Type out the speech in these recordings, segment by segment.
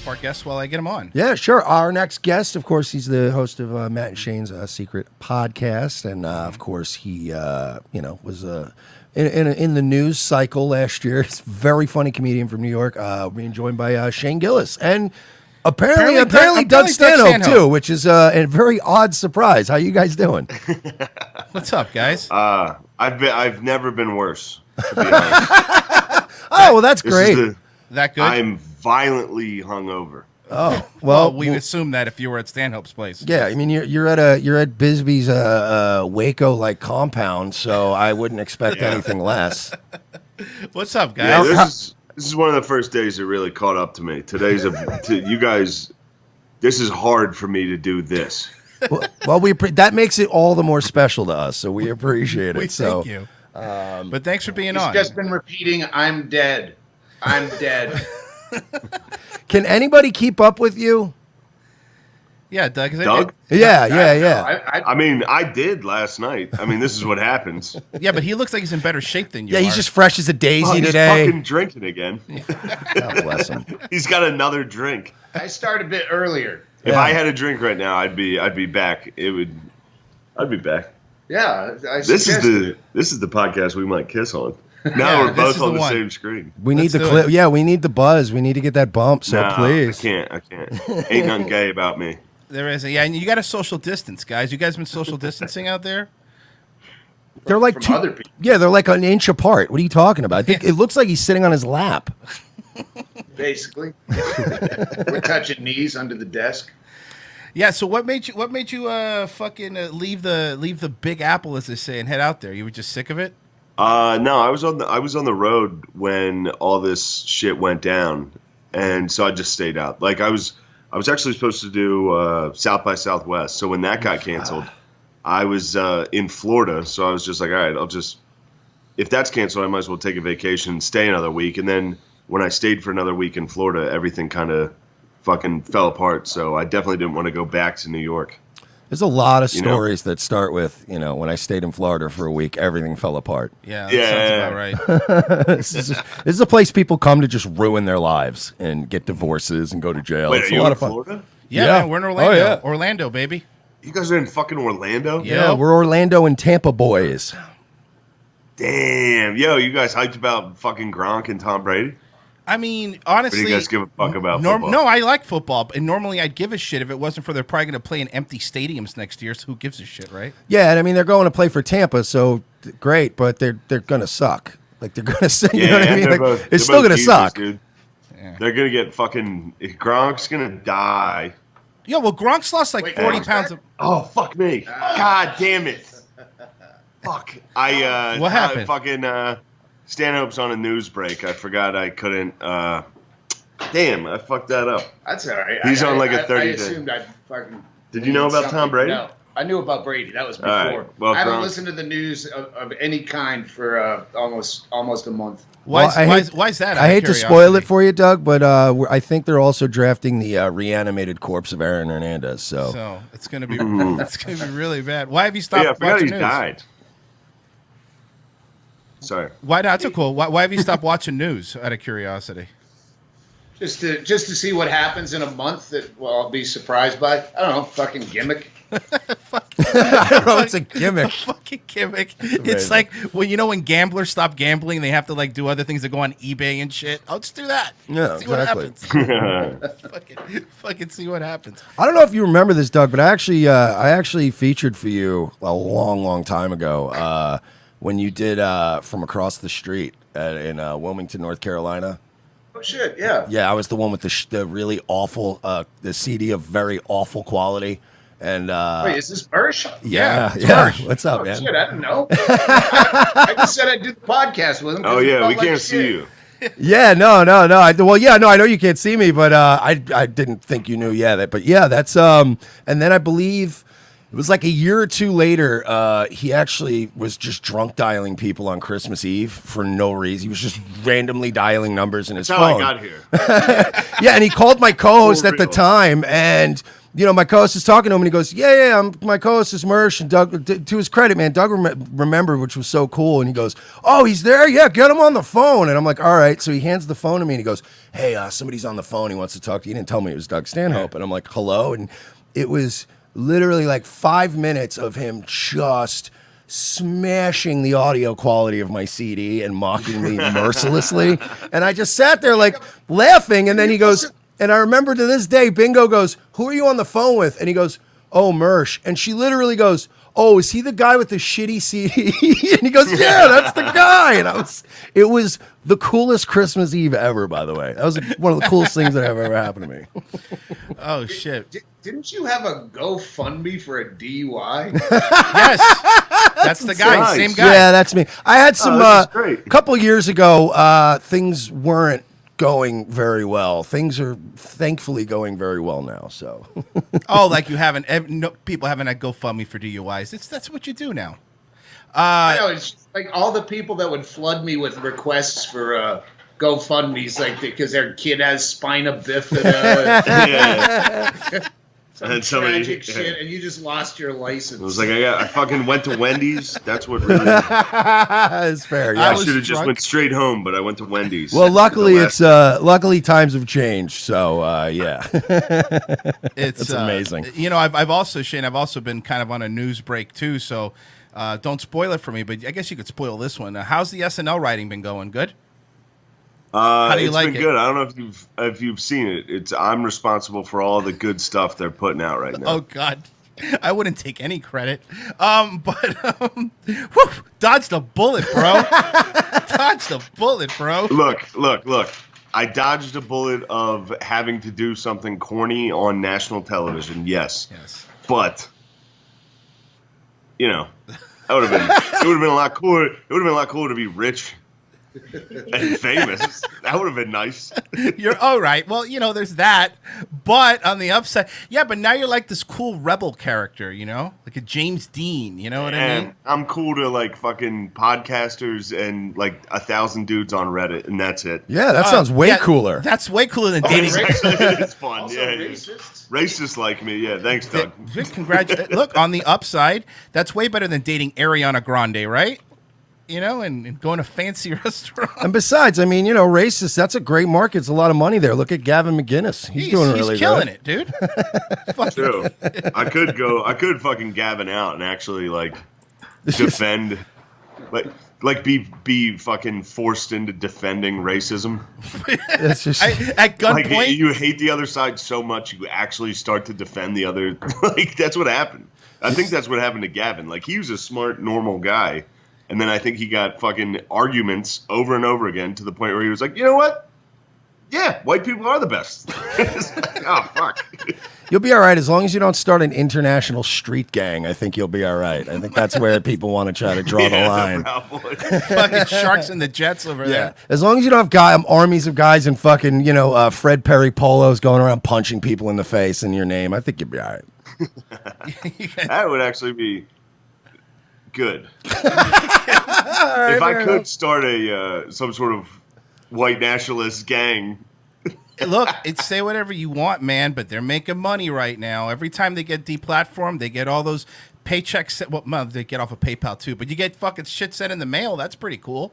up our guests while I get them on. Yeah, sure. Our next guest, of course, he's the host of Matt and Shane's Secret Podcast, and of course, he was in the news cycle last year. He's a very funny comedian from New York. Being joined by Shane Gillis, and apparently Doug Stanhope too, which is a very odd surprise. How you guys doing? What's up, guys? I've never been worse, to be honest. Oh, well, that's great. That good? I'm violently hungover. Oh, well, we assume that if you were at Stanhope's place. Yeah, I mean you're at Bisbee's Waco like compound, so I wouldn't expect anything less. What's up, guys? Yeah, this is one of the first days that really caught up to me. Today's you guys. This is hard for me to do this. Well, that makes it all the more special to us, so we appreciate it. Thank you. But thanks for being on. He's just been repeating, "I'm dead. I'm dead." Can anybody keep up with you? Yeah, Doug. Doug? Yeah. I mean, I did last night. I mean, this is what happens. Yeah, but he looks like he's in better shape than you. Yeah, he's just fresh as a daisy today. He's fucking drinking again. God bless him. He's got another drink. I started a bit earlier. If I had a drink right now, I'd be back. I'd be back. Yeah, this is the podcast we might kiss on. Now we're both on the same screen. We need the clip. Yeah, we need the buzz. We need to get that bump. So please. I can't. Ain't nothing gay about me. There isn't. Yeah, and you got to social distance, guys. You guys been social distancing out there? They're like from other people. Yeah, they're like an inch apart. What are you talking about? I think it looks like he's sitting on his lap. Basically, we're touching knees under the desk. Yeah. So what made you fucking leave the Big Apple, as they say, and head out there? You were just sick of it? No, I was on the road when all this shit went down, and so I just stayed out. Like I was actually supposed to do South by Southwest. So when that got canceled, I was in Florida. So I was just like, all right, if that's canceled, I might as well take a vacation, stay another week, and then when I stayed for another week in Florida, everything kind of fucking fell apart. So I definitely didn't want to go back to New York. There's a lot of stories that start with, when I stayed in Florida for a week, everything fell apart. Yeah, that sounds about right. This is a place people come to just ruin their lives and get divorces and go to jail. Wait, it's are a you lot in of fun. Florida? Yeah, man, we're in Orlando. Oh, yeah. Orlando, baby. You guys are in fucking Orlando? Yeah, we're Orlando and Tampa boys. Damn. Yo, you guys hyped about fucking Gronk and Tom Brady? I mean, honestly, or do you guys give a fuck about football? No, I like football, and normally I'd give a shit if it wasn't for they're probably going to play in empty stadiums next year. So who gives a shit, right? Yeah, and I mean they're going to play for Tampa, so great, but they're going to suck. Like they're going to say, you know what I mean? Like, it's still going to suck. Dude. Yeah. They're going to get fucking. Gronk's going to die. Yeah, well, Gronk's lost like 40 pounds. Oh fuck me! God damn it! Fuck! What happened? Fucking. Stanhope's on a news break. I forgot I couldn't. Damn, I fucked that up. That's all right. He's on like a 30 I day. assumed I'd fucking. Did you know about Tom Brady? No, I knew about Brady. That was before. Right. Well, I haven't listened to the news of any kind for almost a month. Why is that? I hate to spoil it for you, Doug, but I think they're also drafting the reanimated corpse of Aaron Hernandez. So it's gonna be really bad. Why have you stopped? Yeah, I forgot watching he news? died. Sorry. Why not? That's cool. Why have you stopped watching news? Out of curiosity. Just to see what happens in a month that I'll be surprised by. I don't know, fucking gimmick. I don't know. It's a gimmick. Fucking gimmick. It's like when gamblers stop gambling, they have to like do other things that go on eBay and shit. I'll just do that. Yeah, see exactly. what happens. fucking see what happens. I don't know if you remember this, Doug, but I actually featured for you a long time ago when you did From Across the Street in Wilmington, North Carolina. Oh shit! Yeah. Yeah, I was the one with the really awful the CD of very awful quality. And wait, is this Bursch? Yeah. What's up, man? Shit, I didn't know. I just said I'd do the podcast with him. Oh yeah, we can't see you. Yeah, no. I know you can't see me, but I didn't think you knew. Yeah, but yeah, that's and then I believe it was like a year or two later. He actually was just drunk dialing people on Christmas Eve for no reason. He was just randomly dialing numbers in his phone. That's how I got here. Yeah, and he called my co-host at the time, and my co-host is talking to him, and he goes, yeah, my co-host is Mersh. And Doug, to his credit, man, Doug remembered, which was so cool. And he goes, oh, he's there? Yeah, get him on the phone. And I'm like, all right. So he hands the phone to me, and he goes, hey, somebody's on the phone. He wants to talk to you. He didn't tell me it was Doug Stanhope. And I'm like, hello? And it was literally like 5 minutes of him just smashing the audio quality of my CD and mocking me mercilessly. And I just sat there like laughing. And then he goes, and I remember to this day, Bingo goes, who are you on the phone with? And he goes, oh, Mersh. And she literally goes, oh, is he the guy with the shitty CD? And he goes, yeah, that's the guy. And it was the coolest Christmas Eve ever, by the way. That was one of the coolest things that have ever happened to me. Oh, shit. Didn't you have a GoFundMe for a DUI? Yes. That's the guy. nice. Same guy. Yeah, that's me. I had some, this is great. a couple years ago, things weren't going very well. Things are thankfully going very well now. So, Oh, like you haven't, people haven't had GoFundMe for DUIs. That's what you do now. I know, it's just like all the people that would flood me with requests for GoFundMe's, like because their kid has spina bifida, Yeah. some And somebody- tragic shit, and you just lost your license. It was like I fucking went to Wendy's. That's what really. it's fair. I Yeah. I was should have just drunk. went straight home, but I went to Wendy's. Well, luckily The it's luckily times have changed. So yeah, It's amazing. I've also, Shane, I've also been kind of on a news break too. So don't spoil it for me, but I guess you could spoil this one. How's the SNL writing been going? Good. How do you it's like been it? good. I don't know if you've seen it. I'm responsible for all the good stuff they're putting out right now. Oh God, I wouldn't take any credit. Whew, dodged a bullet, bro. Dodged a bullet, bro. Look. I dodged a bullet of having to do something corny on national television. Yes. But that would have been. It would have been a lot cooler. It would have been a lot cooler to be rich and famous. That would have been nice. You're all right. Well, there's that. But on the upside, yeah, but now you're like this cool rebel character, like a James Dean. You know what I And mean? I'm cool to like fucking podcasters and like 1,000 dudes on Reddit, and that's it. yeah, that sounds way Yeah, cooler. That's way cooler than dating. It's fun. Also Yeah. racist. Racist like me. Yeah. Thanks, Doug. Congratulations. Look, on the upside, that's way better than dating Ariana Grande, right? And going to fancy restaurants. And besides, I mean, racist, that's a great market. It's a lot of money there. Look at Gavin McGinnis. He's doing really killing good. it, dude. Fuck. True. I could fucking Gavin out and actually like defend, like be fucking forced into defending racism. It's just, At Like gunpoint. you hate the other side so much you actually start to defend the other. Like that's what happened. I think that's what happened to Gavin. Like he was a smart, normal guy, and then I think he got fucking arguments over and over again to the point where he was like, you know what? Yeah, white people are the best. It's like, oh fuck. you'll be all right as long as you don't start an international street gang. I think you'll be all right. I think that's where people want to try to draw the line. Fucking Sharks and the Jets over there. As long as you don't have armies of guys in fucking, Fred Perry polos going around punching people in the face in your name, I think you'll be all right. That would actually be good. If I could start some sort of white nationalist gang. Look, say whatever you want, man, but they're making money right now. Every time they get deplatformed, they get all those paychecks. Well, they get off of PayPal too, but you get fucking shit sent in the mail. That's pretty cool.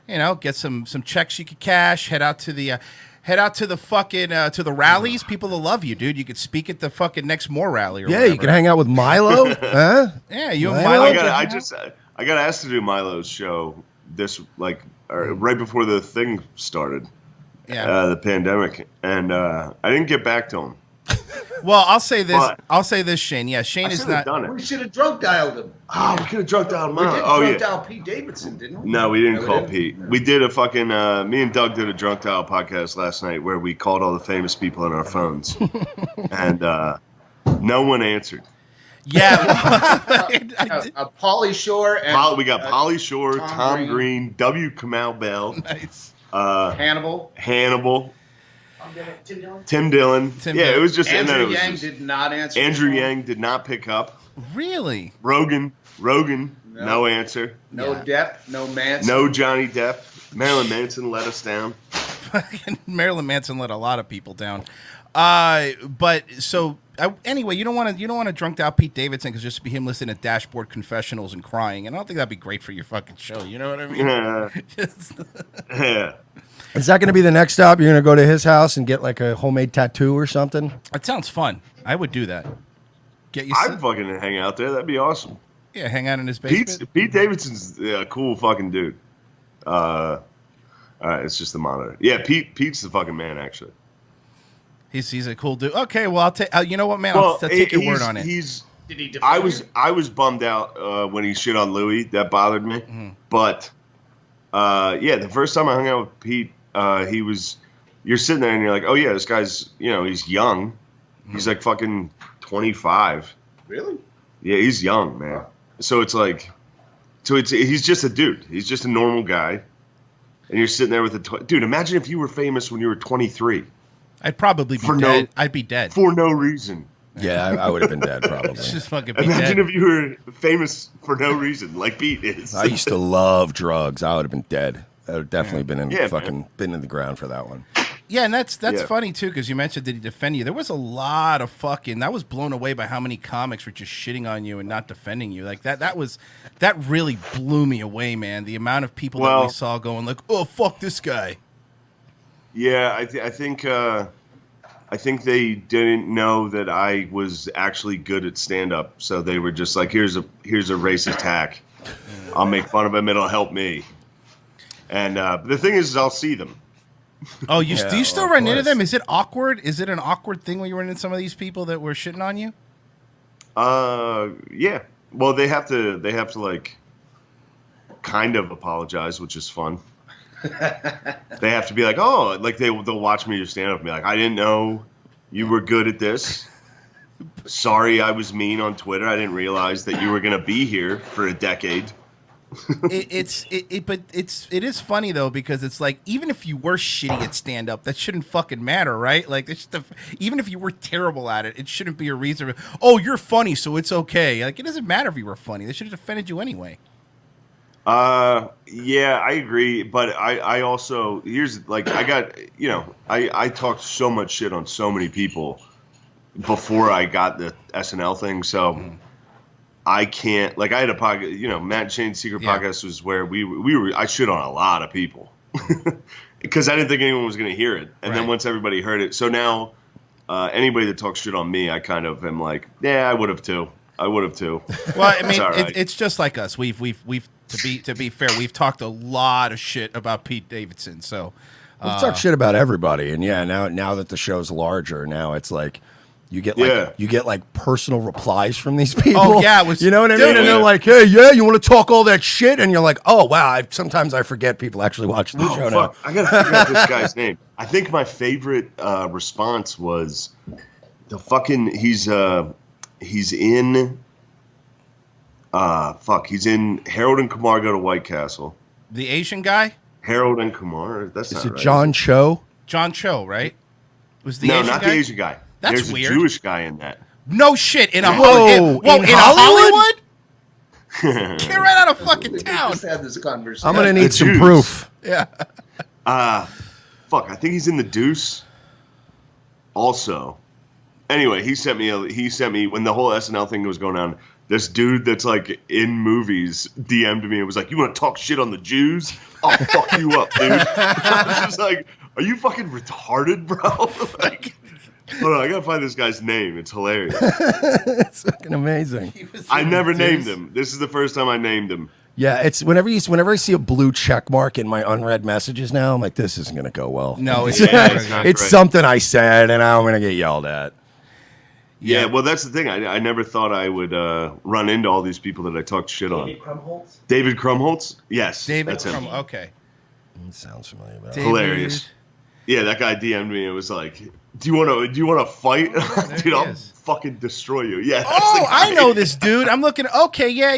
Get some checks you could cash. Head out to the fucking to the rallies. People will love you, dude. You could speak at the fucking next More rally. Or Yeah, whatever. you can hang out with Milo. Huh? Yeah, you and Milo? Milo. I got asked to do Milo's show right before the thing started. Yeah. The pandemic, and I didn't get back to him. Well, I'll say this. But- I'll say this, Shane. Yeah, Shane I is should have not. done We it. should have drunk dialed him. Oh, we could have drunk down We Milo. did Oh drunk yeah. dial Pete Davidson, didn't we? No, we didn't No, call we Pete. didn't? We did a fucking. Me and Doug did a drunk dial podcast last night where we called all the famous people on our phones, and no one answered. Yeah. Pauly Shore and We got Polly Shore, Tom Tom Green, W. Kamau Bell, Nice. Hannibal. Tim Dillon. Tim Yeah, Dillon. it was just and then Andrew it was Yang just- did not answer. Andrew the phone. Yang did not pick up. Really? Rogan, No. no answer. No Yeah. Depp, no Manson. No Johnny Depp. Marilyn Manson let us down. Marilyn Manson let a lot of people down. But so anyway, you don't want to drunk out Pete Davidson because just be him listening to Dashboard Confessionals and crying, and I don't think that'd be great for your fucking show. You know what I mean? Yeah. Is that going to be the next stop? You're going to go to his house and get like a homemade tattoo or something? That sounds fun. I would do that. Get you. I'd fucking hang out there. That'd be awesome. Yeah, hang out in his basement. Pete Davidson's a cool fucking dude. All right, it's just the monitor. Yeah, Pete's the fucking man, actually. He's a cool dude. Okay, well, I'll take. You know what, man? I'll take your word on it. Did he I was bummed out when he shit on Louis. That bothered me. Mm-hmm. But yeah, the first time I hung out with Pete, you're sitting there and you're like, oh yeah, this guy's, he's young. He's like fucking 25. Really? Yeah, he's young, man. So it's like, he's just a dude. He's just a normal guy. And you're sitting there with dude, imagine if you were famous when you were 23. I'd probably be dead. I'd be dead. For no reason. Yeah, I would have been dead probably. Just fucking be Imagine dead. if you were famous for no reason, like Pete is. I used to love drugs. I would have been dead. I would have definitely been in been in the ground for that one. Yeah, and that's funny too, because you mentioned did he defend you? There was a lot of fucking. I was blown away by how many comics were just shitting on you and not defending you. Like that really blew me away, man. The amount of people that we saw going like, "Oh fuck this guy." Yeah, I think they didn't know that I was actually good at stand up, so they were just like, "Here's a racist hack. I'll make fun of him. It'll help me." And the thing is, I'll see them. Oh, do you still run into them? Is it awkward? Is it an awkward thing when you run into some of these people that were shitting on you? Yeah. Well, they have to like kind of apologize, which is fun. They have to be like, oh, like they'll watch me do stand up and be like, I didn't know you were good at this. Sorry, I was mean on Twitter. I didn't realize that you were gonna be here for a decade. It is funny though, because it's like, even if you were shitty at stand up, that shouldn't fucking matter, right? Like even if you were terrible at it, it shouldn't be a reason. Oh, you're funny, so it's okay. Like, it doesn't matter if you were funny. They should have defended you anyway. Yeah, I agree, but I also, here's like, I talked so much shit on so many people before I got the SNL thing, so I can't, like, I had a podcast, Matt and Shane's Secret Podcast was where I shit on a lot of people because I didn't think anyone was going to hear it. And then once everybody heard it, so now anybody that talks shit on me, I kind of am like, yeah, I would have too. Well, I mean, it's just like us. We've to be fair, we've talked a lot of shit about Pete Davidson. So we've talked shit about everybody, and now that the show's larger, now it's like you get like personal replies from these people. Oh yeah, you know what I mean? And they're like, hey, yeah, you want to talk all that shit? And you're like, oh wow. Sometimes I forget people actually watch the show now. I gotta figure out this guy's name. I think my favorite response was the fucking he's in he's in Harold and Kumar Go to White Castle. The Asian guy? Harold and Kumar. That's not right. Is it John Cho? John Cho, right? Was the Asian guy? No, not the Asian guy. That's There's weird. a Jewish guy in that. No shit. In Hollywood? Get right out of fucking town. Just had this conversation. I'm gonna need some proof. Yeah. I think he's in the Deuce. Also, anyway, he sent me when the whole SNL thing was going on. This dude that's like in movies DM'd me and was like, "You want to talk shit on the Jews? I'll fuck you up, dude." I was just like, "Are you fucking retarded, bro?" Like, hold on, I gotta find this guy's name. It's hilarious. It's fucking amazing. I never named him. This is the first time I named him. Yeah, it's whenever I see a blue check mark in my unread messages now, I'm like, this isn't gonna go well. No, it's something I said, and I'm gonna get yelled at. Yeah, well, that's the thing. I never thought I would run into all these people that I talked shit on. David Krumholtz? Yes. David Krumholtz. Okay. It sounds familiar. Hilarious. Yeah, that guy DM'd me. It was like, "Do you want to fight, dude? I'll fucking destroy you." Yeah. I know this dude. I'm looking. Okay, yeah.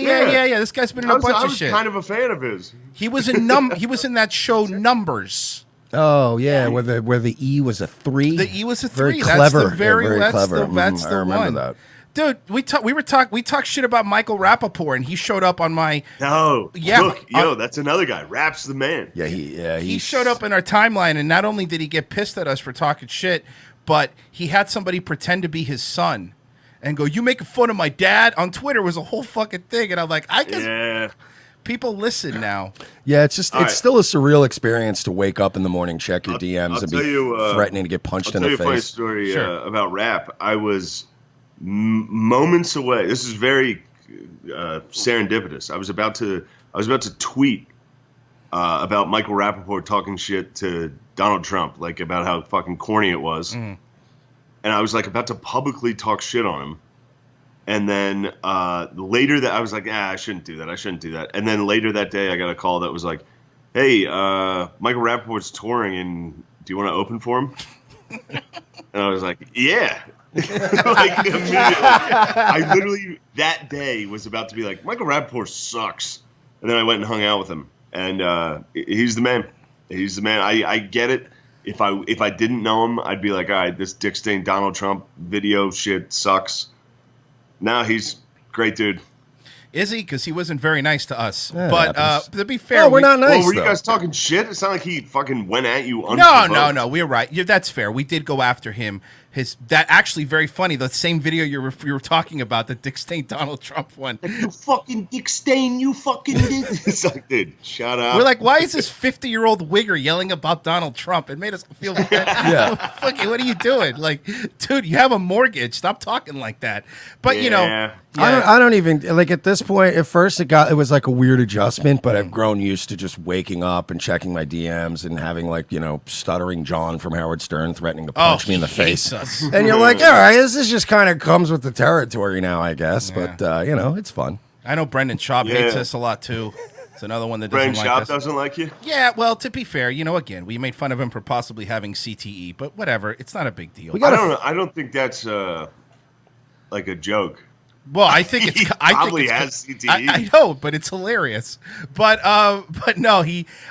This guy's been in a bunch of shit. I was kind of a fan of his. He was in He was in that show Numbers. Oh yeah, where the E was a 3. The E was a 3. Very clever. That's the very clever. That's the I remember one. that. Dude, we talked shit about Michael Rappaport, and he showed up on my. No, yeah, look, that's another guy. Rapp's the man. Yeah, he showed up in our timeline, and not only did he get pissed at us for talking shit, but he had somebody pretend to be his son and go, "You making fun of my dad?" On Twitter was a whole fucking thing, and I'm like, I guess people listen now. Yeah, it's still a surreal experience to wake up in the morning, check your DMs, and be threatening to get punched in the face. I'll tell you a funny story about rap. I was moments away. This is very serendipitous. I was about to tweet about Michael Rappaport talking shit to Donald Trump, like about how fucking corny it was. And I was like about to publicly talk shit on him. And then later that I was like, I shouldn't do that. And then later that day I got a call that was like, hey, Michael Rappaport's touring and do you want to open for him? And I was like, yeah. Like immediately. I literally that day was about to be like, Michael Rappaport sucks. And then I went and hung out with him. And he's the man. He's the man. I get it. If I didn't know him, I'd be like, all right, this dick stained Donald Trump video shit sucks. Now he's great dude. Is he? Because he wasn't very nice to us. Yeah, but to be fair, we're not nice. Well, were you guys talking shit? It's not like he fucking went at you. No. We're right. Yeah, that's fair. We did go after him. That actually very funny. The same video you were talking about, the Dick Stain Donald Trump one. You fucking Dick Stain, you fucking did. It's like, dude, shut up. We're like, why is this 50-year-old wigger yelling about Donald Trump? It made us feel bad. Yeah. Fucking, what are you doing? Like, dude, you have a mortgage. Stop talking like that. But you know, yeah. I don't even like at this point. At first, it was like a weird adjustment, but I've grown used to just waking up and checking my DMs and having like stuttering John from Howard Stern threatening to punch me in the face. And you're like, all right, this is just kind of comes with the territory now, I guess. Yeah. But it's fun. I know Brendan Schaub hates us a lot too. It's another one that doesn't Brendan like Schaub us. doesn't like you? Yeah, well, to be fair, again, we made fun of him for possibly having CTE, but whatever, it's not a big deal. I don't think that's like a joke. Well, I think it's probably has CTE. I know, but it's hilarious. But no,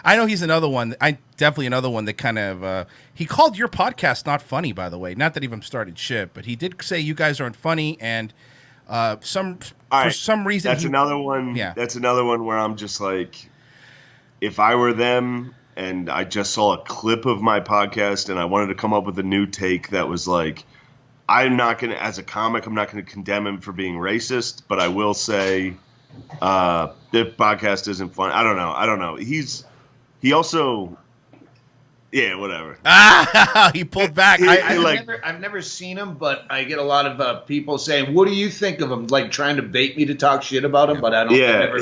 I know he's another one. Definitely another one that kind of he called your podcast not funny, by the way. Not that even started shit, but he did say you guys aren't funny, and for some reason that's another one. Yeah, that's another one where I'm just like, if I were them and I just saw a clip of my podcast and I wanted to come up with a new take that was like, I'm not going to, as a comic, I'm not going to condemn him for being racist, but I will say the podcast isn't fun. I don't know. He also, yeah, whatever. He pulled back. I've never seen him, but I get a lot of people saying, "What do you think of him?" Like trying to bait me to talk shit about him, but I don't. Yeah,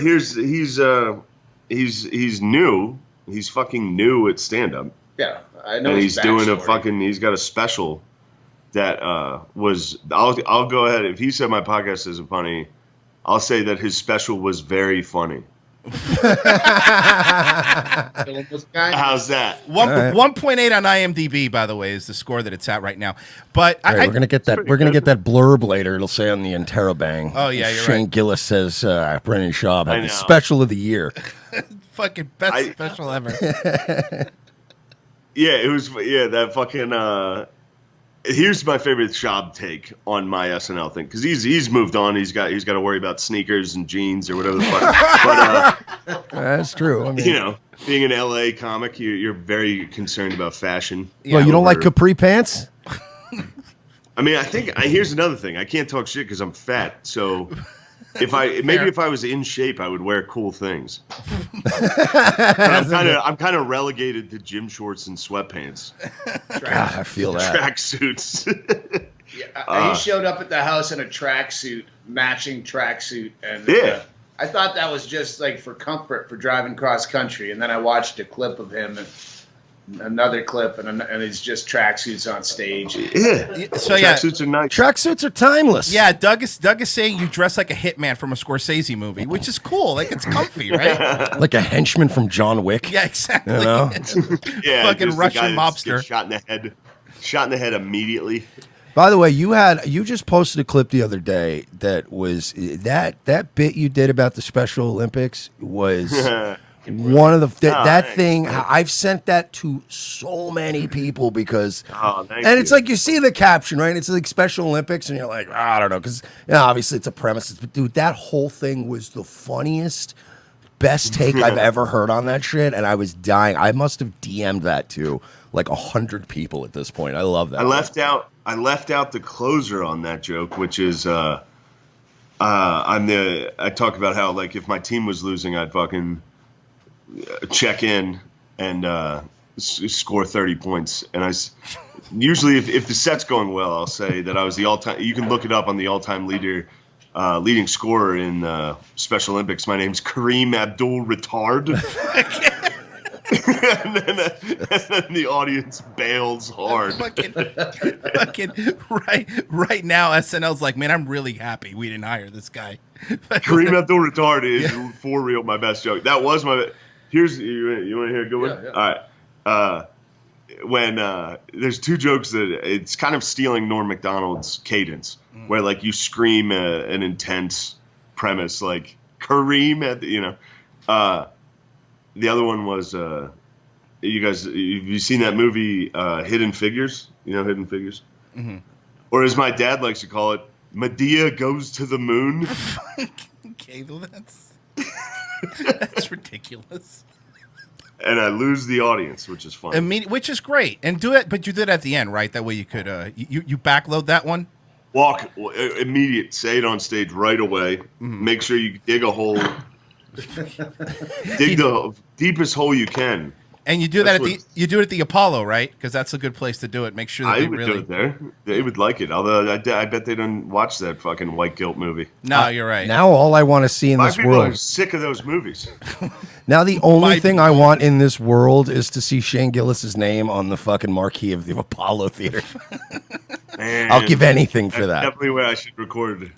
he's new. He's fucking new at stand up. Yeah, I know. And he's doing he's got a special that was. I'll go ahead. If he said my podcast isn't funny, I'll say that his special was very funny. How's that? 1.8 on IMDb, by the way, is the score that it's at right now. But we're gonna get that. We're gonna get that blurb later. It'll say on the Interrobang. Oh yeah, you're Shane right. Gillis says Brendan Schaub had the special of the year. Fucking best special ever. Yeah, it was. Yeah, that fucking. Here's my favorite Schaub take on my SNL thing, because he's moved on. He's got to worry about sneakers and jeans or whatever the fuck. But that's true. I mean, being an LA comic, you're very concerned about fashion. Well, you don't like capri pants? I mean, here's another thing. I can't talk shit because I'm fat. So if I was in shape, I would wear cool things. But I'm kind of relegated to gym shorts and sweatpants. God, I feel that. Track suits. He showed up at the house in a tracksuit, matching tracksuit, and I thought that was just like for comfort for driving cross country. And then I watched a clip of him and another clip, and it's just tracksuits on stage. Yeah. So tracksuits are nice. Tracksuits are timeless. Yeah, Doug is saying you dress like a hitman from a Scorsese movie, which is cool. Like, it's comfy, right? Like a henchman from John Wick. Yeah, exactly. Yeah, fucking Russian mobster. Shot in the head immedially. By the way, you just posted a clip the other day that was that bit you did about the Special Olympics was one of the thing. I've sent that to so many people because it's like you see the caption, right? It's like Special Olympics, and you're like, I don't know, because obviously it's a premise. But dude, that whole thing was the funniest, best take I've ever heard on that shit, and I was dying. I must have DM'd that too like 100 people at this point. I love that. I left out the closer on that joke, which is I talk about how like if my team was losing, I'd fucking check in and score 30 points. And usually if the set's going well, I'll say that I was the all-time. You can look it up on the all-time leading scorer in Special Olympics. My name's Kareem Abdul-Retard. and then the audience bails hard. fucking right now, SNL's like, man, I'm really happy we didn't hire this guy. Kareem Abdul-Retard is for real my best joke. That was my. Here's you want to hear a good one? Yeah. All right. When there's two jokes that it's kind of stealing Norm Macdonald's cadence, where like you scream an intense premise like Kareem at the other one was you guys have you seen that movie Hidden Figures? You know Hidden Figures? Mm-hmm. Or as my dad likes to call it, Medea Goes to the Moon. Okay, well that's ridiculous. And I lose the audience, which is fun. Which is great. And do it, but you did it at the end, right? That way you could you backload that one. Immediate. Say it on stage right away. Mm-hmm. Make sure you dig a hole. Dig the deepest hole you can. And you do that at the Apollo, right? Because that's a good place to do it. Make sure that I would do it there. They would like it. Although I bet they don't watch that fucking White Guilt movie. No, you're right. Now all I want to see in this world. I'm sick of those movies. Now the only thing I want in this world is to see Shane Gillis's name on the fucking marquee of the Apollo Theater. Man, I'll give anything for that. Definitely where I should record.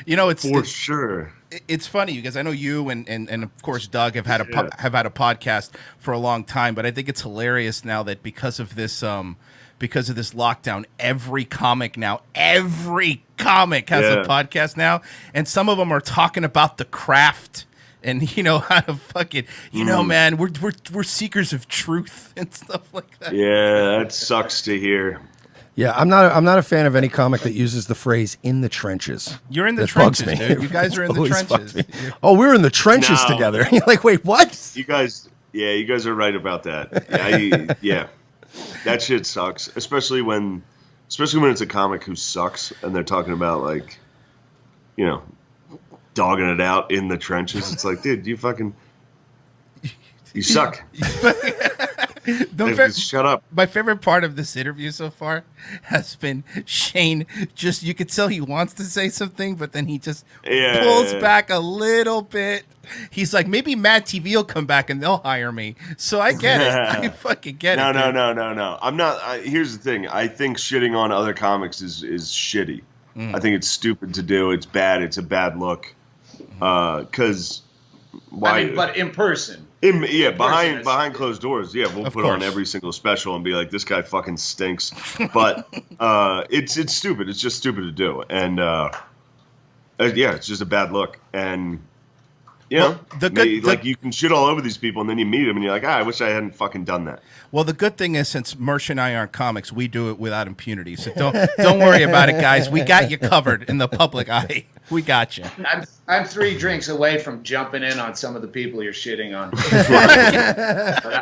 It's for sure. It's funny because I know you and of course Doug have had a podcast for a long time, but I think it's hilarious now that because of this lockdown, every comic has a podcast now, and some of them are talking about the craft and how to fucking man, we're seekers of truth and stuff like that. Yeah, that sucks to hear. Yeah, I'm not a fan of any comic that uses the phrase "in the trenches." You're in the trenches, dude. You guys are in the trenches. Oh, we're in the trenches together. You're like, wait, what? You guys are right about that. Yeah, that shit sucks. Especially when it's a comic who sucks and they're talking about like, dogging it out in the trenches. It's like, dude, you suck. Shut up. My favorite part of this interview so far has been Shane. You could tell he wants to say something, but then he just pulls back a little bit. He's like, maybe Mad TV will come back and they'll hire me. So I get it. I fucking get it. No. I'm not. Here's the thing. I think shitting on other comics is shitty. I think it's stupid to do. It's bad. It's a bad look. Because why? But in person. Behind closed doors, we'll put on every single special and be like, this guy fucking stinks. But it's stupid. It's just stupid to do. And it's just a bad look. And you can shit all over these people, and then you meet them, and you're like, I wish I hadn't fucking done that. Well, the good thing is, since Mersh and I aren't comics, we do it without impunity. So don't worry about it, guys. We got you covered in the public eye. We got you. I'm 3 drinks away from jumping in on some of the people you're shitting on.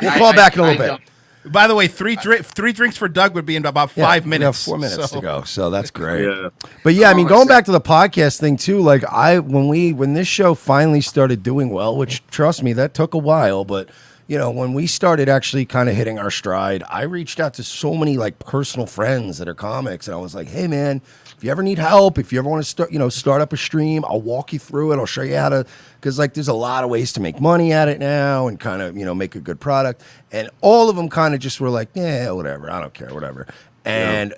We'll call back in a little bit. By the way, three drinks for Doug would be in about 5 minutes. 4 minutes to go, so that's great. Yeah. But I mean, going back to the podcast thing too, like when this show finally started doing well, which trust me, that took a while, but when we started actually kind of hitting our stride, I reached out to so many like personal friends that are comics, and I was like, hey man, if you ever need help, if you ever want to start up a stream, I'll walk you through it. I'll show you how to, because like there's a lot of ways to make money at it now and kind of make a good product. And all of them kind of just were like, yeah, whatever, I don't care, whatever. And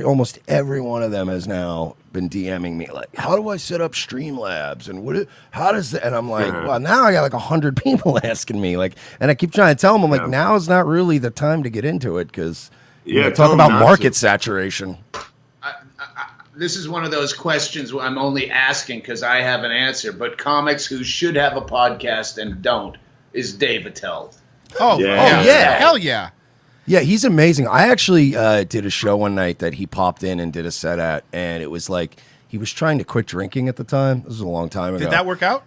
almost every one of them has now been DMing me like, how do I set up Streamlabs and how does that? And I'm like, well, now I got like 100 people asking me like, and I keep trying to tell them, I'm like, now is not really the time to get into it because talk about market saturation. This is one of those questions I'm only asking because I have an answer. But comics who should have a podcast and don't is Dave Attell. Oh yeah, hell yeah. Yeah, he's amazing. I actually did a show one night that he popped in and did a set at, and it was like He was trying to quit drinking at the time. This was a long time ago. Did that work out?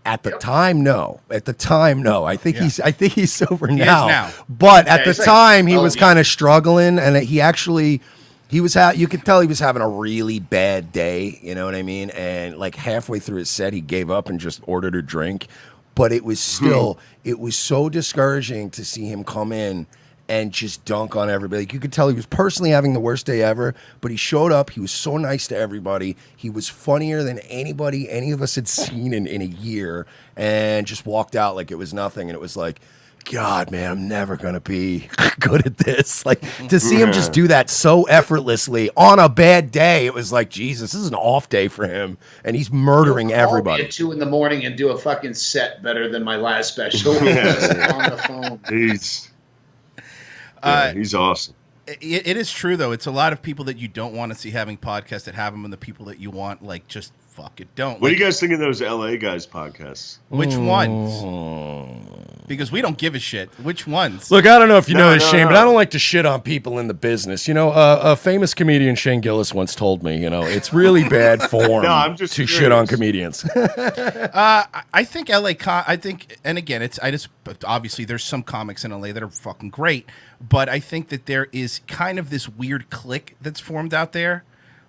At the time, no. At the time, no. I think he's sober now. Now. But at the time, he was kind of struggling, and he was you could tell he was having a really bad day. You know what I mean? And like halfway through his set, he gave up and just ordered a drink. But it was still, it was so discouraging to see him come in and just dunk on everybody. Like, you could tell he was personally having the worst day ever, but he showed up. He was so nice to everybody. He was funnier than any of us had seen in a year, and just walked out like it was nothing. And it was like, God, man, I'm never going to be good at this. Like, to see him just do that so effortlessly on a bad day, it was like, Jesus, this is an off day for him, and he's murdering everybody. At 2 a.m. and do a fucking set better than my last special. On the phone. He's awesome. It is true, though. It's a lot of people that you don't want to see having podcasts that have them, and the people that you want, like, just fuck it, don't. What do you guys think of those LA guys podcasts? Which ones? Because we don't give a shit. Which ones? Look, I don't know if you know this, Shane, but I don't like to shit on people in the business. You know, a famous comedian, Shane Gillis, once told me, you know, it's really bad form to shit on comedians. I think and again, obviously there's some comics in LA that are fucking great, but I think that there is kind of this weird clique that's formed out there,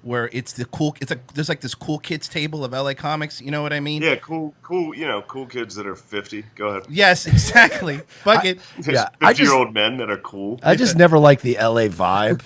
where it's there's like this cool kids table of LA comics, you know what I mean? Yeah, cool, cool kids that are 50. Go ahead. Yes, exactly. Fuck it. Yeah, 50-year-old men that are cool. I just never like the LA vibe.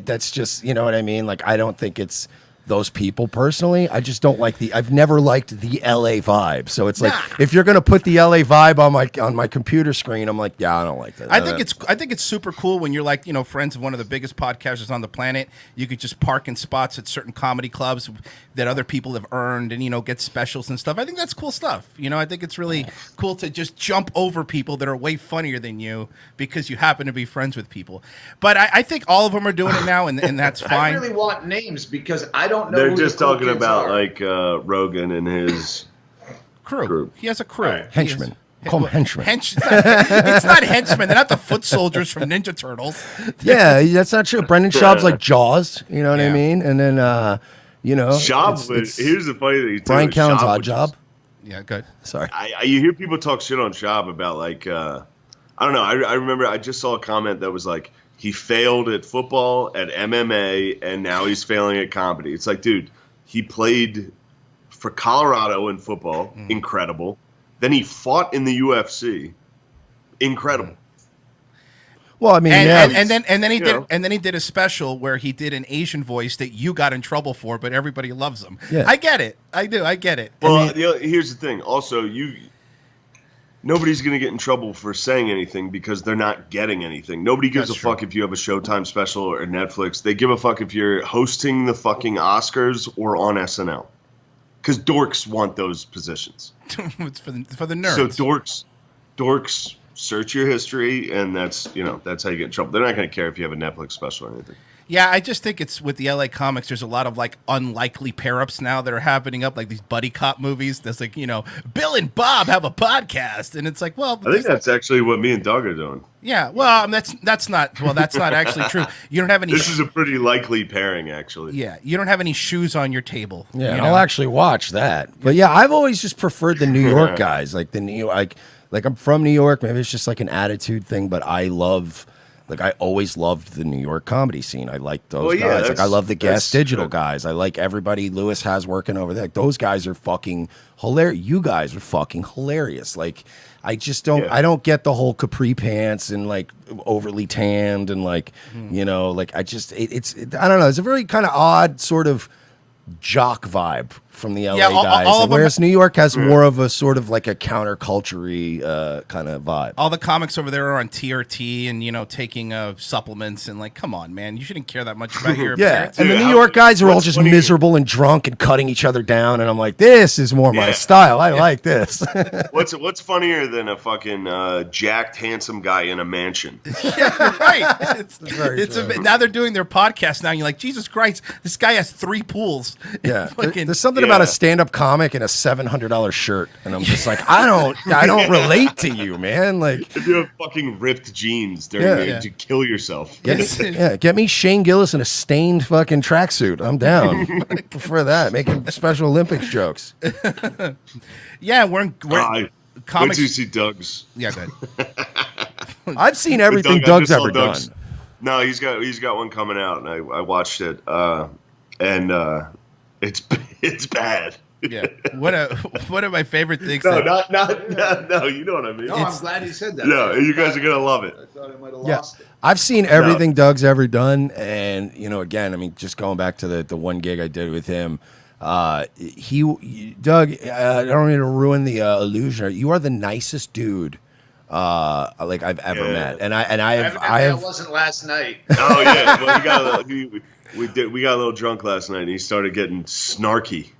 That's just, you know what I mean? Like, I don't think it's those people personally. I just don't like I've never liked the LA vibe. So it's like, if you're gonna put the LA vibe on my computer screen, I'm like, yeah, I don't like that. I think it's super cool when you're like, you know, friends of one of the biggest podcasters on the planet. You could just park in spots at certain comedy clubs that other people have earned, and, you know, get specials and stuff. I think that's cool stuff. You know, I think it's really cool to just jump over people that are way funnier than you because you happen to be friends with people. But I think all of them are doing it now, and that's fine. I really want names because I don't know. They're just talking about like Rogan and his crew. He has a crew. Right. Henchmen. Call them henchmen. It's not henchmen. They're not the foot soldiers from Ninja Turtles. Yeah, that's not true. Brendan Schaub's like Jaws. You know what I mean? And then, you know. Schaub here's the funny thing. Brian Callen's Odd Job. Yeah, good. Sorry. You hear people talk shit on Schaub about, like, I don't know. I remember I just saw a comment that was like, he failed at football, at MMA, and now he's failing at comedy. It's like, dude, he played for Colorado in football, incredible. Then he fought in the UFC, incredible. Well, I mean, and then he did a special where he did an Asian voice that you got in trouble for, but everybody loves him. Yeah. I get it. I do. I get it. Well, here's the thing. Also, nobody's going to get in trouble for saying anything because they're not getting anything. Nobody gives a fuck if you have a Showtime special or Netflix. They give a fuck if you're hosting the fucking Oscars or on SNL. Because dorks want those positions. It's for the nerds. So dorks search your history, and that's how you get in trouble. They're not going to care if you have a Netflix special or anything. Yeah, I just think it's with the LA comics, there's a lot of like unlikely pair-ups now that are happening up, like these buddy cop movies. There's like, you know, Bill and Bob have a podcast, and it's like, well, I think that's actually what me and Doug are doing. Yeah, well, that's not actually true. You don't have any. This is a pretty likely pairing, actually. Yeah, you don't have any shoes on your table. Yeah, you know? I'll actually watch that. But yeah, I've always just preferred the New York guys, like the New like I'm from New York. Maybe it's just like an attitude thing, but I always loved the New York comedy scene. I like those guys. Like, I love the Gas Digital guys. I like everybody Lewis has working over there. Like, those guys are fucking hilarious. You guys are fucking hilarious. Like, I just don't. I don't get the whole capri pants and like overly tanned and like you know, like I just it's I don't know. It's a very kind of odd sort of jock vibe from the LA guys, whereas New York has more of a sort of like a counterculture-y kind of vibe. All the comics over there are on TRT and, you know, taking supplements and like, come on, man, you shouldn't care that much about your appearance. And the New York guys are all just miserable and drunk and cutting each other down, and I'm like, this is more my style. I like this. What's funnier than a fucking jacked, handsome guy in a mansion? Yeah, right. Now they're doing their podcast now, and you're like, Jesus Christ, this guy has 3 pools. Yeah, there's something about a stand-up comic in a $700 shirt, and I'm just like, I don't relate to you, man. Like, if you have fucking ripped jeans, to kill yourself. Get me Shane Gillis in a stained fucking tracksuit. I'm down. I prefer that. Making Special Olympics jokes. Yeah, we're Wait comics. till you see Doug's. Yeah, good. I've seen everything Doug's ever done. No, he's got one coming out, and I watched it, and it's bad. Yeah, one of my favorite things. No, no, you know what I mean. No, I'm glad he said that. Yeah, you guys are gonna love it. I thought I might have lost it. I've seen everything Doug's ever done, and again, I mean, just going back to the one gig I did with him. Doug, I don't need to ruin the illusion. You are the nicest dude like I've ever met, and I have. That wasn't last night. Oh yeah, well, we got a little drunk last night, and he started getting snarky.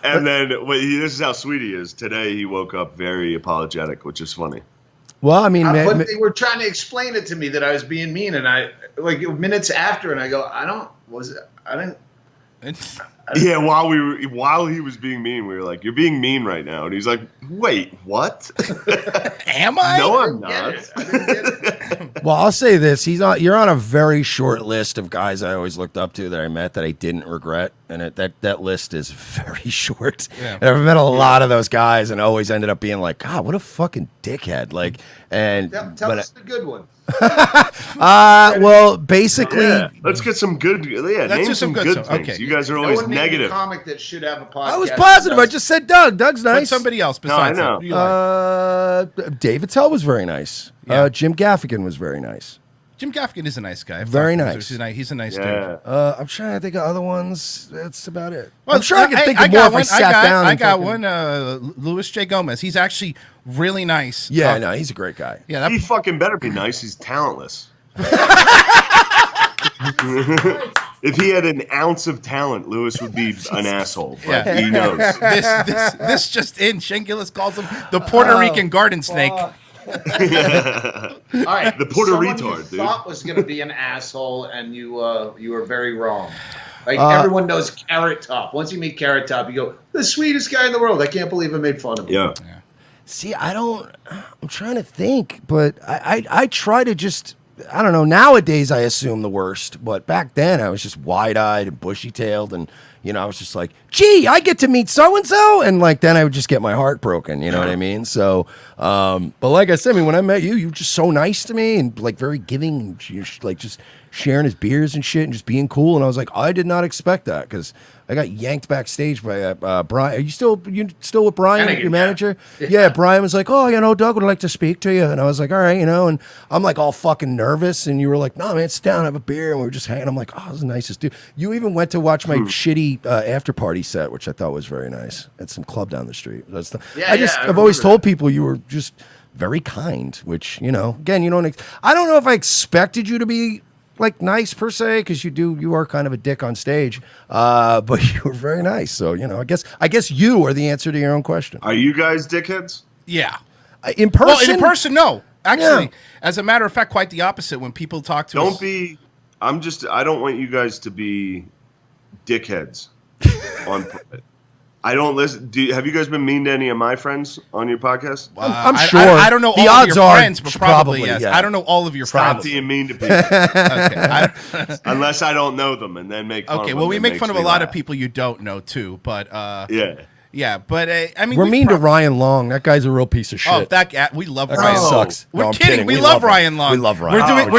And then this is how sweet he is. Today he woke up very apologetic, which is funny. Well, I mean, but they were trying to explain it to me that I was being mean, and I like minutes after, and I go, I didn't. Yeah, while he was being mean, we were like, "You're being mean right now," and he's like, "Wait, what? Am I? No, I'm not." I didn't get it. Well, I'll say this: you're on a very short list of guys I always looked up to that I met that I didn't regret, and that list is very short. Yeah. And I've met a lot of those guys, and always ended up being like, God, what a fucking dickhead! Like, and tell us the good one. Well, basically, let's get some good. Yeah, name some good things. Okay. You guys are always negative. Comic that should have a podcast. I was positive. I just said Doug. Doug's nice. But somebody else besides him. Who do you like? Dave Attell was very nice. Yeah. Jim Gaffigan was very nice. Jim Gaffigan is a nice guy. Very nice. He's a nice dude. I'm trying to think of other ones. That's about it. Well, I'm sure I can think of more if I sat down. I got one. Louis J. Gomez. He's actually really nice. Yeah, no, he's a great guy. Yeah, he fucking better be nice. He's talentless. If he had an ounce of talent, Louis would be an asshole. But he knows. This just in. Shane Gillis calls him the Puerto Rican garden snake. All right, the Puerto retard, dude. Thought was going to be an asshole, and you were very wrong. Like everyone knows Carrot Top. Once you meet Carrot Top, you go, the sweetest guy in the world. I can't believe I made fun of him. Yeah. See, I'm trying to think, but I try to just. I don't know. Nowadays, I assume the worst, but back then, I was just wide-eyed and bushy-tailed, and I was just like, "Gee, I get to meet so and so," and like then I would just get my heart broken. You know what I mean? So, but like I said, I mean, when I met you, you were just so nice to me and like very giving, and you're like just sharing his beers and shit and just being cool. And I was like, I did not expect that because I got yanked backstage by Brian. Are you still with Brian, your manager? Yeah, Brian was like, oh, Doug would like to speak to you. And I was like, all right, and I'm like all fucking nervous. And you were like, no, man, sit down, have a beer. And we were just hanging. I'm like, oh, this is the nicest dude. You even went to watch my shitty after party set, which I thought was very nice at some club down the street. I've always told people you were just very kind, which, again, I don't know if I expected you to be like nice per se, because you are kind of a dick on stage, but you were very nice. So I guess you are the answer to your own question. Are you guys dickheads? Yeah, in person. Well, in person, no. Actually, as a matter of fact, quite the opposite. When people talk to us, I don't want you guys to be dickheads. I don't listen. Have you guys been mean to any of my friends on your podcast? I'm sure. I don't know the all odds of your are friends, but probably yes. Yeah. I don't know all of your Stop friends. being mean to people. Unless I don't know them, and then make fun of them. Okay, well, we make fun of a lot of people you don't know, too. But yeah, but I mean, we're mean to Ryan Long. That guy's a real piece of shit. Oh, we love that Ryan. Guy sucks. We're kidding. We love Ryan Long. We love Ryan.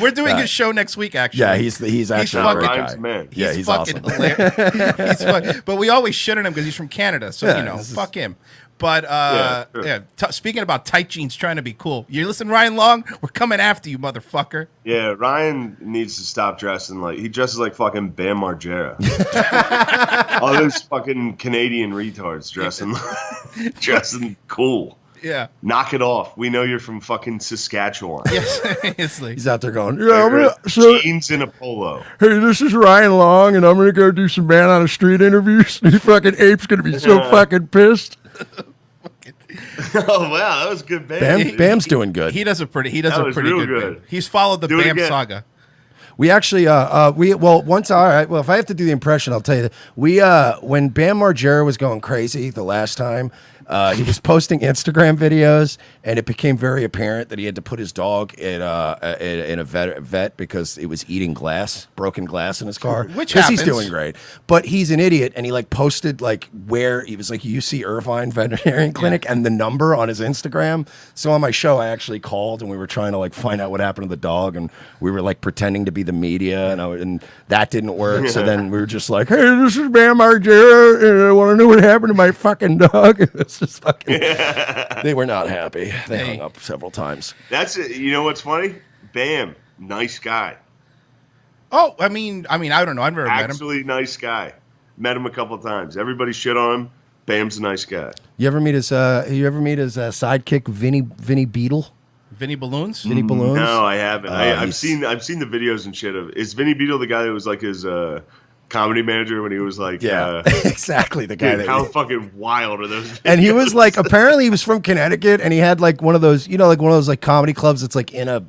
We're doing his show next week. Actually, yeah, he's actually a great guy. Man. Yeah, he's fucking awesome. Hilarious. But we always shit on him because he's from Canada, so fuck him. But speaking about tight jeans, trying to be cool. You listen, Ryan Long, we're coming after you, motherfucker. Yeah, Ryan needs to stop dressing like he dresses like fucking Bam Margera. All those fucking Canadian retards dressing cool. Yeah, knock it off. We know you're from fucking Saskatchewan. Yes, he's out there going, jeans in a polo. Hey, this is Ryan Long, and I'm gonna go do some man on the street interviews. This fucking ape's gonna be so fucking pissed. Oh wow, that was good, Bam. Bam's doing good. He does a pretty good. He's followed the Bam saga. We actually, once, all right, well, if I have to do the impression, I'll tell you that when Bam Margera was going crazy the last time, he was posting Instagram videos, and it became very apparent that he had to put his dog in a vet because it was eating broken glass in his car. Which because happens. he's doing great, but he's an idiot, and he like posted like where he was like UC Irvine Veterinarian Clinic and the number on his Instagram. So on my show, I actually called, and we were trying to like find out what happened to the dog, and we were like pretending to be the media, and that didn't work. So then we were just like, "Hey, this is Bam Margera, and I want to know what happened to my fucking dog." It's just fucking. They were not happy. They hung up several times. That's it. You know what's funny? Bam, nice guy. Oh, I mean, I don't know. I've never met him. Actually, nice guy. Met him a couple of times. Everybody shit on him. Bam's a nice guy. You ever meet his sidekick Vinny Beetle? Vinny Balloons? Vinny Balloons? No, I haven't. I've seen the videos and shit of. Is Vinny Beetle the guy that was like his comedy manager when he was like, exactly the guy. Dude, how fucking wild are those videos? And he was like, apparently he was from Connecticut, and he had like one of those, like one of those like comedy clubs that's like in a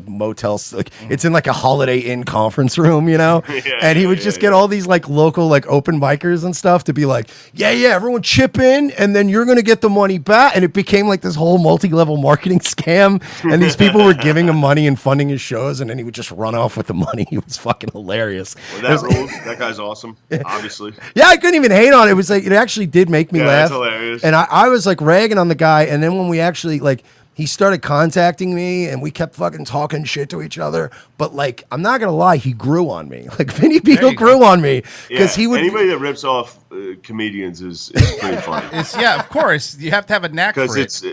motel, like it's in like a Holiday Inn conference room, and he would just get all these like local like open micers and stuff to be like, yeah, everyone chip in, and then you're gonna get the money back, and it became like this whole multi-level marketing scam, and these people were giving him money and funding his shows, and then he would just run off with the money. It was fucking hilarious. Well, that rules. That guy's awesome, obviously. Yeah, I couldn't even hate on it. It was like, it actually did make me laugh. That's hilarious. And I was like ragging on the guy, and then when we actually like, he started contacting me, and we kept fucking talking shit to each other. But like, I'm not gonna lie, he grew on me. Like Vinny Beetle grew on me because he would. Anybody that rips off comedians is pretty funny. Of course, you have to have a knack for it.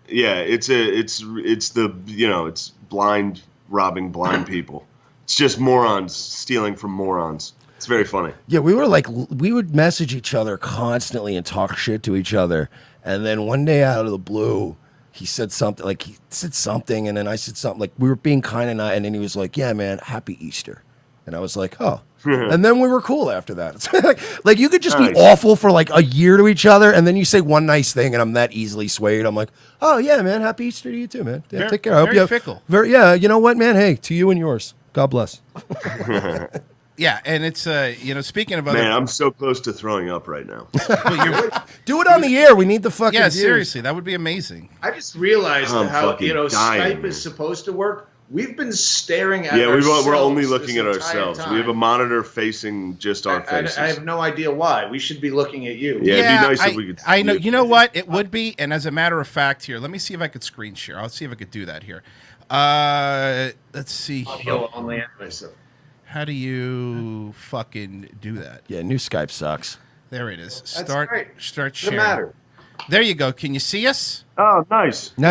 It's blind robbing blind people. It's just morons stealing from morons. It's very funny. Yeah, we would message each other constantly and talk shit to each other, and then one day out of the blue, he said something, and then I said something, like we were being kind of nice, and then he was like, "Yeah, man, happy Easter," and I was like, "Oh," and then we were cool after that. It's like you could just be awful for like a year to each other, and then you say one nice thing, and I'm that easily swayed. I'm like, "Oh yeah, man, happy Easter to you too, man. Yeah, take care. I hope you fickle. You know what, man? Hey, to you and yours. God bless." Yeah, and it's speaking of other. Man, I'm so close to throwing up right now. Do it on the air. We need the fucking. Yeah, views. Seriously, that would be amazing. I just realized I'm how fucking dying, Skype man. is supposed to work. We've been staring at. Yeah, ourselves we're only this looking at entire ourselves. time. We have a monitor facing just our faces. I have no idea why. We should be looking at you. Yeah, it'd be nice if we could. I know. You know what? It would be. And as a matter of fact, here, let me see if I could screen share. I'll see if I could do that here. Let's see. Audio only anyway, so. How do you fucking do that? Yeah, new Skype sucks. There it is. That's great. Start Doesn't sharing. matter. There you go. Can you see us? Oh, nice. Now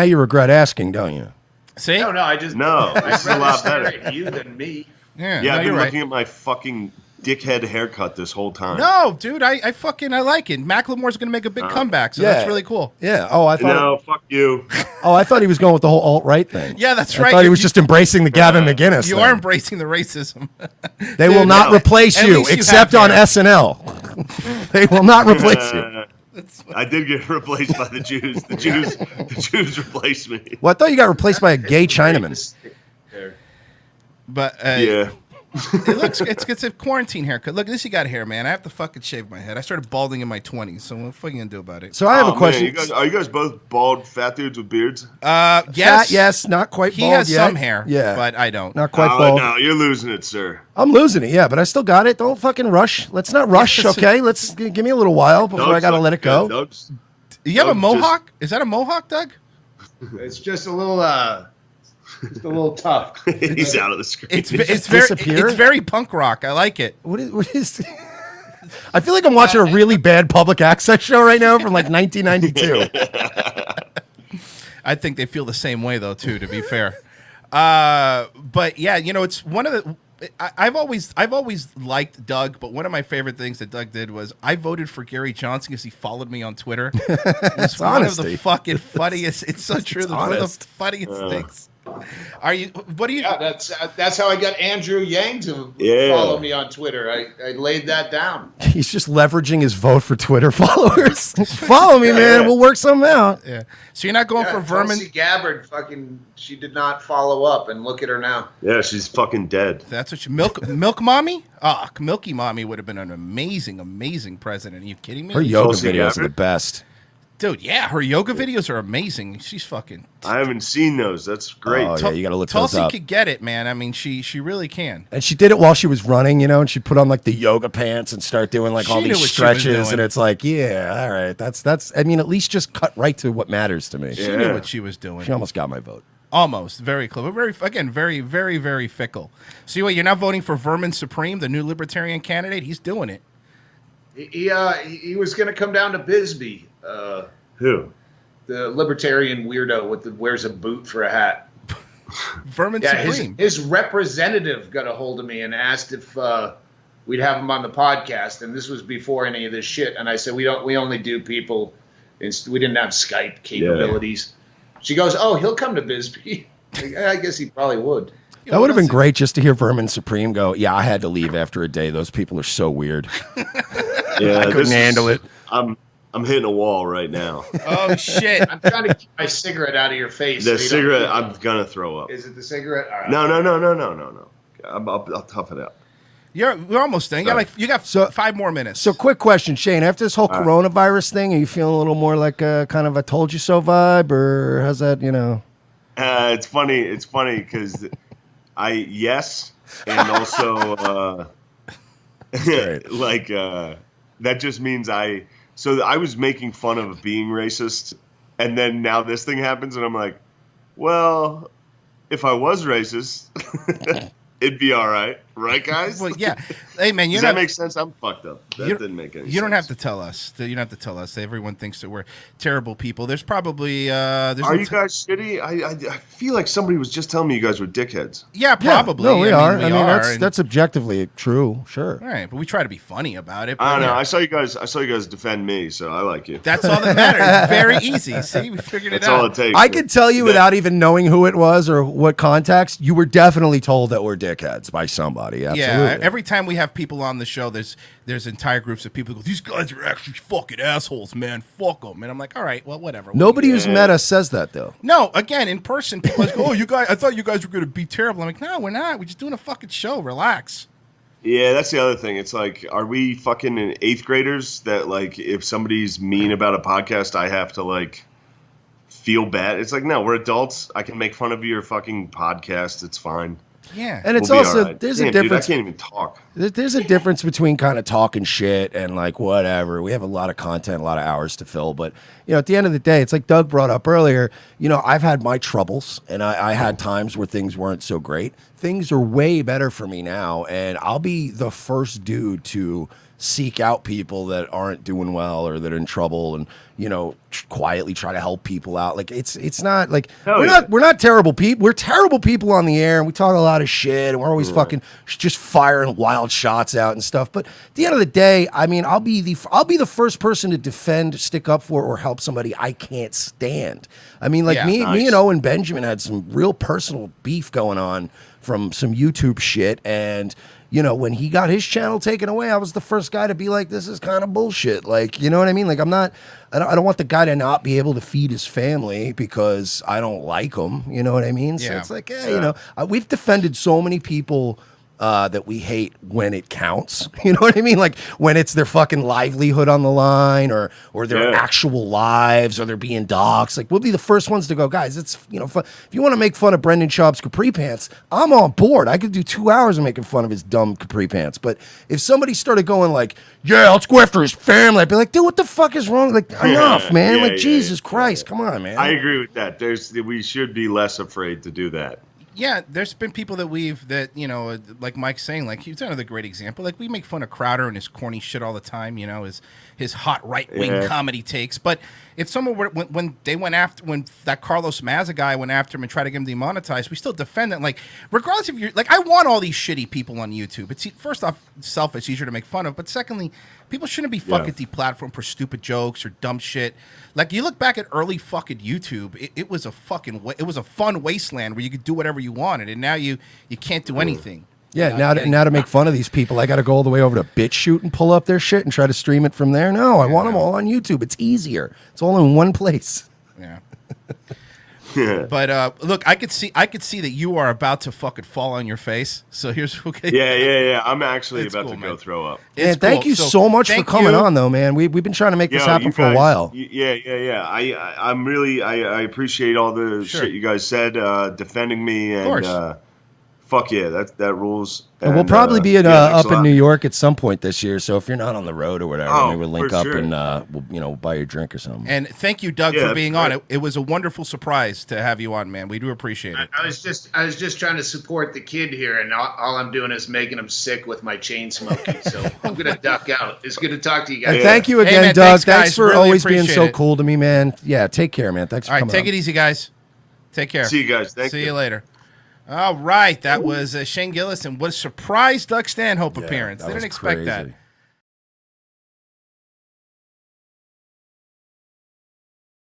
you regret asking, don't you? See? No, I just No, this is a lot better. At you than me. Yeah, Yeah, I've you're been right. looking at my fucking dickhead haircut this whole time. No, dude, I like it. Macklemore's going to make a big comeback, so that's really cool. Yeah. Oh, I thought. No, fuck you. I thought he was going with the whole alt-right thing. Yeah, that's I right. thought he was just embracing the Gavin McInnes. You thing. are embracing the racism. They will not replace At you, least you except have on hair. SNL. They will not replace you. I did get replaced by the Jews. The Jews replaced me. Well, I thought you got replaced by a gay Chinaman. But Yeah. it's a quarantine haircut. Look, at this, you got hair, man. I have to fucking shave my head. I started balding in my 20s, so what the fuck are you gonna do about it? So I have a Man, question. are you guys both bald, fat dudes with beards? Yes, Fat, yes, not quite he bald has yet. some hair, Yeah, but I don't. not quite Oh, bald. no, you're losing it, sir. I'm losing it, yeah, but I still got it. Don't fucking rush. Let's not rush, okay? Let's give me a little while before I gotta let it go. You have a Doug, mohawk? Is that a mohawk, Doug? It's just a little tough. He's out of the screen. It's disappear? it's very punk rock. I like it. What is I feel like I'm watching a really bad public access show right now from like 1992. I think they feel the same way though too. To be fair, but yeah, it's one of the. I've always liked Doug, but one of my favorite things that Doug did was I voted for Gary Johnson because he followed me on Twitter. It's one honesty. of the fucking funniest. It's so true. It's one of the funniest things. Are you? What do you? Yeah, that's how I got Andrew Yang to follow me on Twitter. I laid that down. He's just leveraging his vote for Twitter followers. Follow me, man. We'll work something out. Yeah. So you're not going for Vermin? Tulsi Gabbard, she did not follow up, and look at her now. Yeah, she's fucking dead. That's what Milk Mommy? Oh, Milky Mommy would have been an amazing president. Are you kidding me? Her yoga Tulsi videos Gabbard? are the best. Dude, yeah, her yoga videos are amazing. She's fucking. I haven't seen those. That's great. Oh, yeah, you got to look those Tulsi up. could get it, man. I mean, she really can. And she did it while she was running, and she'd put on like the yoga pants and start doing like all She knew these what she was stretches, doing. and it's like, yeah, all right, that's. I mean, at least just cut right to what matters to me. She knew what she was doing. She almost got my vote. Almost. Very close. Very, very fickle. See what? You're not voting for Vermin Supreme, the new libertarian candidate? He's doing it. He was going to come down to Bisbee. Who? The libertarian weirdo wears a boot for a hat. Vermin Supreme. His representative got a hold of me and asked if we'd have him on the podcast, and this was before any of this shit. And I said we only do people. We didn't have Skype capabilities. Yeah. She goes, "Oh, he'll come to Bisbee." I guess he probably would. That would have been great just to hear Vermin Supreme go, yeah, I had to leave after a day. Those people are so weird. Yeah, I couldn't handle it. I'm hitting a wall right now. Oh, shit. I'm trying to keep my cigarette out of your face. The cigarette, I'm going to throw up. Is it the cigarette? All right. No. I'll tough it out. We're almost done. You got 5 more minutes. So quick question, Shane. After this whole coronavirus thing, are you feeling a little more like a kind of a told you so vibe, or how's that, It's funny because yes, and also that just means So I was making fun of being racist, and then now this thing happens, and I'm like, well, if I was racist, it'd be all right, guys? Well, yeah. Hey, man, does that make sense? I'm fucked up. That didn't make any sense. You don't have to tell us. You don't have to tell us. Everyone thinks that we're terrible people. There's probably. Are you guys shitty? I feel like somebody was just telling me you guys were dickheads. Yeah, probably. No, we are. We are. That's objectively true. Sure. All right, but we try to be funny about it. I don't know. I saw you guys defend me, so I like you. That's all that matters. It's very easy. See, we figured it out. That's all it takes. I could tell you without even knowing who it was or what context, you were definitely told that we're dickheads by somebody. Absolutely. Yeah, every time we have people on the show, there's entire groups of people who go, these guys are actually fucking assholes, man. Fuck them. And I'm like, all right, well, whatever. Nobody who's met us says that, though. No, again, in person, people go, oh, you guys, I thought you guys were going to be terrible. I'm like, no, we're not. We're just doing a fucking show. Relax. Yeah, that's the other thing. It's like, are we fucking 8th graders that, like, if somebody's mean about a podcast, I have to, like, feel bad? It's like, no, we're adults. I can make fun of your fucking podcast. It's fine. Yeah. And it's we'll also, right. there's Damn, a difference. Dude, I can't even talk. There's a difference between kind of talking shit and like whatever. We have a lot of content, a lot of hours to fill. But, at the end of the day, it's like Doug brought up earlier, I've had my troubles and I had times where things weren't so great. Things are way better for me now. And I'll be the first dude to seek out people that aren't doing well or that are in trouble and, quietly try to help people out. Like it's not like we're not terrible people. We're terrible people on the air and we talk a lot of shit and we're always fucking just firing wild shots out and stuff. But at the end of the day, I mean, I'll be the first person to defend, stick up for, or help somebody I can't stand. I mean, like me and Owen Benjamin had some real personal beef going on from some YouTube shit. And, when he got his channel taken away, I was the first guy to be like, this is kind of bullshit. Like, you know what I mean? Like, I don't want the guy to not be able to feed his family because I don't like him. You know what I mean? So it's like, we've defended so many people that we hate when it counts. You know what I mean? Like when it's their fucking livelihood on the line or their actual lives or they're being doxxed. Like we'll be the first ones to go, guys, it's, if you want to make fun of Brendan Schaub's capri pants, I'm on board. I could do 2 hours of making fun of his dumb capri pants. But if somebody started going like, yeah, let's go after his family, I'd be like, dude, what the fuck is wrong? Like enough, man. Jesus Christ. Come on, man. I agree with that. We should be less afraid to do that. Yeah, there's been people like Mike's saying, like he's another great example. Like we make fun of Crowder and his corny shit all the time, his hot right wing comedy takes. But if someone were when that Carlos Mazza guy went after him and tried to get him demonetized, we still defend it. Like regardless if you're like, I want all these shitty people on YouTube. It's first off selfish, easier to make fun of, but secondly, People shouldn't be fucking deplatformed for stupid jokes or dumb shit. Like, you look back at early fucking YouTube, it was a fun wasteland where you could do whatever you wanted, and now you can't do anything. Yeah, now to make fun of these people, I got to go all the way over to BitChute and pull up their shit and try to stream it from there. No, I want them all on YouTube. It's easier. It's all in one place. Yeah. But look, I could see that you are about to fucking fall on your face. So here's okay. Yeah. I'm actually about to go throw up. And thank you so much for coming on, though, man. We've been trying to make this happen for a while. Yeah. I'm really I appreciate all the shit you guys said, defending me, and fuck yeah, that rules. And we'll probably be up in New York at some point this year. So if you're not on the road or whatever, maybe we'll link up and we'll buy you a drink or something. And thank you, Doug, for being on. It was a wonderful surprise to have you on, man. We do appreciate it. I was just trying to support the kid here, and all I'm doing is making him sick with my chain smoking. So I'm gonna duck out. It's good to talk to you guys. And thank you again, man, Doug. Thanks for really always being so cool to me, man. Yeah, take care, man. Thanks for coming. All right, take it easy, guys. Take care. See you guys. See you later. All right, that was Shane Gillis, and what a surprise Doug Stanhope appearance. Didn't expect that.